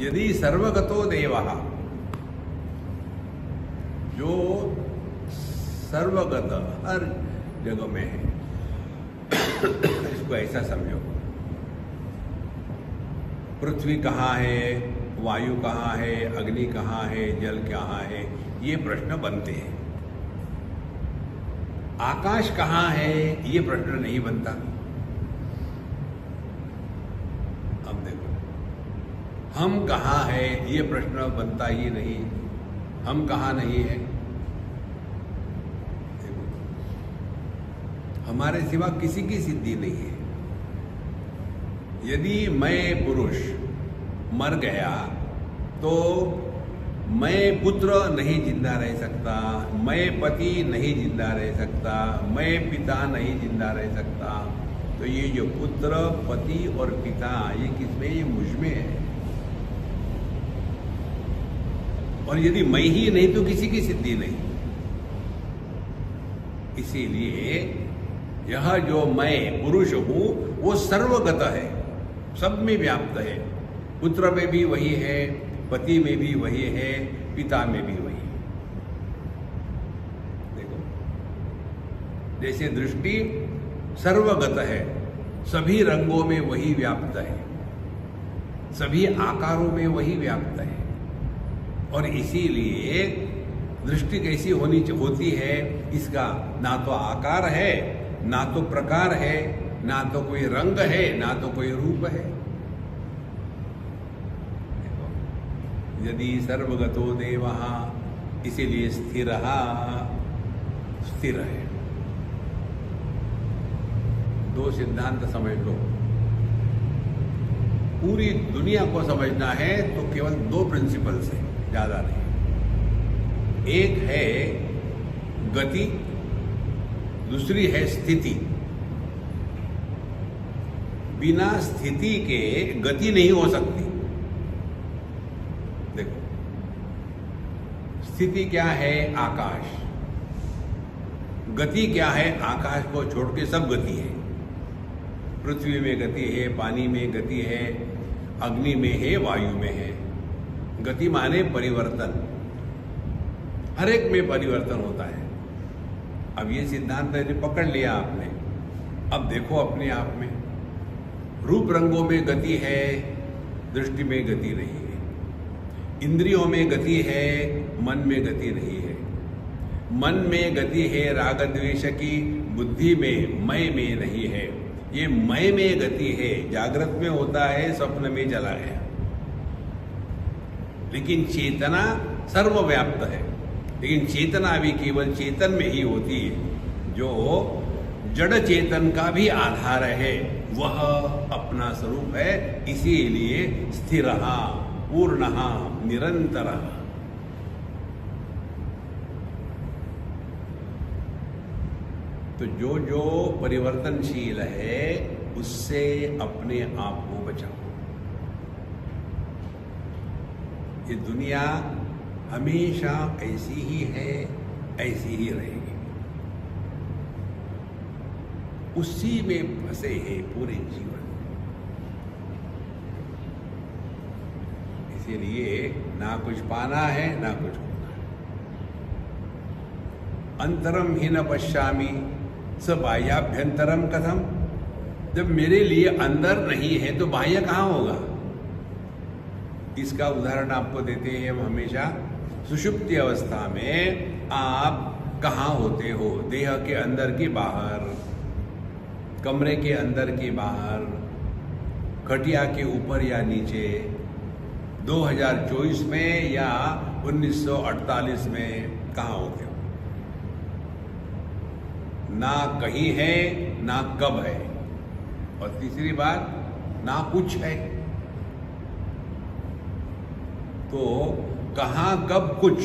यदि सर्वगतो देवः, जो सर्वगत हर जगह में है, इसको ऐसा समझो, पृथ्वी कहाँ है, वायु कहाँ है, अग्नि कहाँ है, जल कहाँ है, ये प्रश्न बनते हैं। आकाश कहाँ है, ये प्रश्न नहीं बनता। अब देखो, हम कहाँ है, ये प्रश्न बनता ही नहीं। हम कहाँ नहीं है, देखो, हमारे सिवा किसी की सिद्धि नहीं है। यदि मैं पुरुष मर गया तो मैं पुत्र नहीं जिंदा रह सकता, मैं पति नहीं जिंदा रह सकता, मैं पिता नहीं जिंदा रह सकता। तो ये जो पुत्र, पति और पिता, ये किसमें? ये मुझ में है। और यदि मैं ही नहीं तो किसी की सिद्धि नहीं। इसीलिए यह जो मैं पुरुष हूं वो सर्वगत है, सब में व्याप्त है। पुत्र में भी वही है, पति में भी वही है, पिता में भी वही है। देखो, जैसे दृष्टि सर्वगत है, सभी रंगों में वही व्याप्त है, सभी आकारों में वही व्याप्त है। और इसीलिए दृष्टि कैसी होती है, इसका ना तो आकार है, ना तो प्रकार है, ना तो कोई रंग है, ना तो कोई रूप है। यदि सर्वगतो देवः, इसीलिए स्थिर है। दो सिद्धांत समझ लो। पूरी दुनिया को समझना है तो केवल दो प्रिंसिपल्स हैं, ज्यादा नहीं। एक है गति, दूसरी है स्थिति। बिना स्थिति के गति नहीं हो सकती। देखो, स्थिति क्या है? आकाश। गति क्या है? आकाश को छोड़ के सब गति है। पृथ्वी में गति है, पानी में गति है, अग्नि में है, वायु में है। गति माने परिवर्तन, हर एक में परिवर्तन होता है। अब ये सिद्धांत यदि पकड़ लिया आपने, अब देखो अपने आप में, रूप रंगों में गति है, दृष्टि में गति नहीं है। इंद्रियों में गति है, मन में गति नहीं है। मन में गति है राग द्वेष की, बुद्धि में, मय में नहीं है। ये मय में गति है, जागृत में होता है, स्वप्न में चला गया। लेकिन चेतना सर्वव्याप्त है। लेकिन चेतना भी केवल चेतन में ही होती है। जो जड़ चेतन का भी आधार है, वह अपना स्वरूप है। इसीलिए स्थिरः, पूर्णः, निरंतरः। तो जो जो परिवर्तनशील है, उससे अपने आप को बचाओ। ये दुनिया हमेशा ऐसी ही है, ऐसी ही रहेगी। उसी में फंसे हैं पूरे जीवन। इसीलिए ना कुछ पाना है, ना कुछ खोना है। अंतरम ही न पश्यामि स बाह्याभ्यंतरम कथम। जब मेरे लिए अंदर नहीं है तो बाह्य कहाँ होगा? इसका उदाहरण आपको देते हैं हम हमेशा। सुषुप्ति अवस्था में आप कहाँ होते हो? देह के अंदर की बाहर, कमरे के अंदर की बाहर, खटिया के ऊपर या नीचे, 2024 में या 1948 में कहाँ होते हो? ना कहीं है, ना कब है, और तीसरी बात, ना कुछ है। तो कहाँ, कब, कुछ,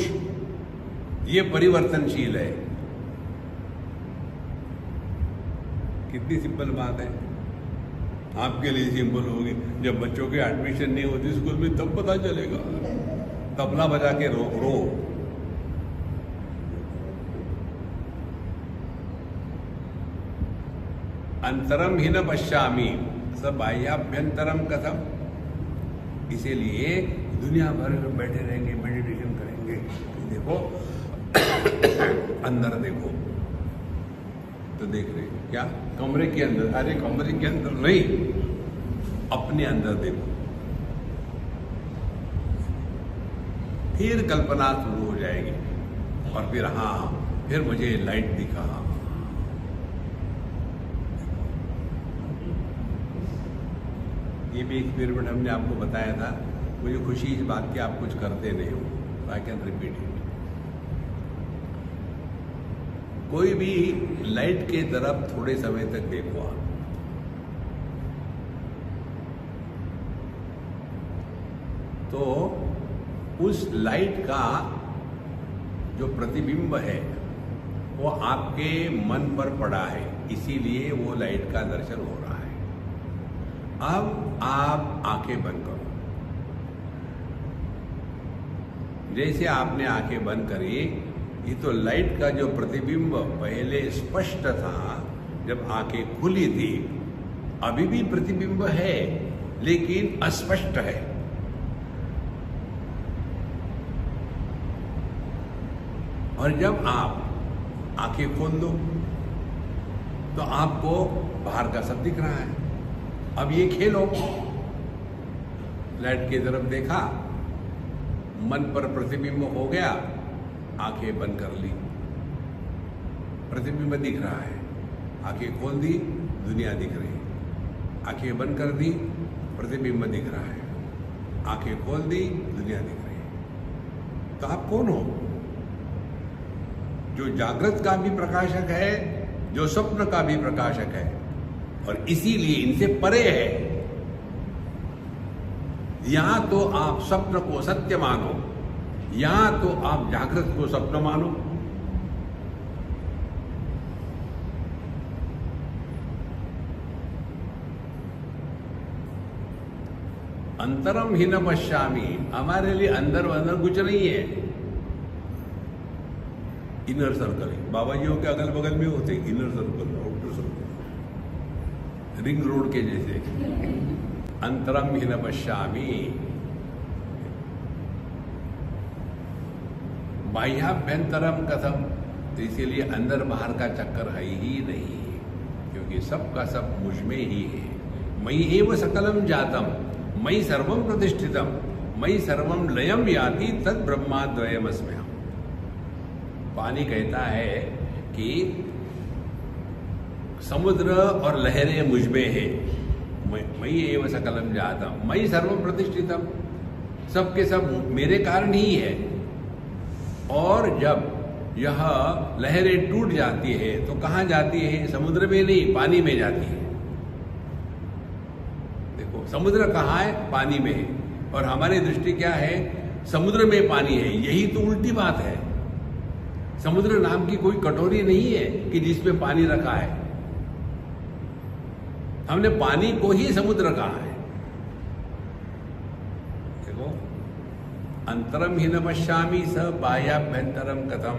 ये परिवर्तनशील है। कितनी सिंपल बात है। आपके लिए सिंपल होगी, जब बच्चों के एडमिशन नहीं होती स्कूल में तब पता चलेगा। तबला बजा के रो। अंतरम ही न पश्यामि स बाह्याभ्यंतरम कथम। इसीलिए दुनिया भर में बैठे रहेंगे, मेडिटेशन करेंगे। देखो अंदर देखो, तो देख रहे क्या कमरे के अंदर? अरे कमरे के अंदर नहीं, अपने अंदर देखो। फिर कल्पना शुरू हो जाएगी और फिर हाँ, फिर मुझे लाइट दिखा। ये भी एक्सपेरिमेंट हमने आपको बताया था। मुझे खुशी इस बात की आप कुछ करते नहीं हो, आई कैन रिपीट इट। कोई भी लाइट के तरफ थोड़े समय तक देखो आप, तो उस लाइट का जो प्रतिबिंब है वो आपके मन पर पड़ा है, इसीलिए वो लाइट का दर्शन हो रहा है। अब आप आंखें बंद करो। जैसे आपने आंखें बंद करी, ये तो लाइट का जो प्रतिबिंब पहले स्पष्ट था जब आंखें खुली थी, अभी भी प्रतिबिंब है लेकिन अस्पष्ट है। और जब आप आंखें खोल दो तो आपको बाहर का सब दिख रहा है। अब ये खेलो, लाइट की तरफ देखा, मन पर प्रतिबिंब हो गया, आंखें बंद कर ली, प्रतिबिंब दिख रहा है। आंखें खोल दी, दुनिया दिख रही है। आंखें बंद कर दी, प्रतिबिंब दिख रहा है। आंखें खोल दी, दुनिया दिख रही है। तो आप कौन हो? जो जागृत का भी प्रकाशक है, जो स्वप्न का भी प्रकाशक है, और इसीलिए इनसे परे है। यहां तो आप स्वप्न को सत्य मानो, यहां तो आप जागृत को स्वप्न मानो। अंतरम ही न पश्यामी, हमारे लिए अंदर अंदर कुछ नहीं है। इनर सर्कल, बाबा जियों के अगल बगल में होते inner circle, outer circle, ring road के जैसे। अंतरम ही न पश्यामी, बाह्याभ्यंतरम कथम, तो इसीलिए अंदर बाहर का चक्कर है ही नहीं, क्योंकि सब का सब मुझ में ही है। मयि एव सकलम जातम, मयि सर्वम प्रतिष्ठितम, मयि सर्वम लयम याति तद ब्रह्माद्वयमस्म्यहम्। पानी कहता है कि समुद्र और लहरें मुझ में है। मयि एव सकलम जातम, मयि सर्वम प्रतिष्ठितम, सबके सब मेरे कारण ही है। और जब यह लहरें टूट जाती है तो कहां जाती है? समुद्र में नहीं, पानी में जाती है। देखो समुद्र कहां है? पानी में है। और हमारी दृष्टि क्या है? समुद्र में पानी है। यही तो उल्टी बात है। समुद्र नाम की कोई कटोरी नहीं है कि जिसमें पानी रखा है। हमने पानी को ही समुद्र कहा है। देखो, अंतरम ही न पश्यामि स बाह्याभ्यंतरम कथम।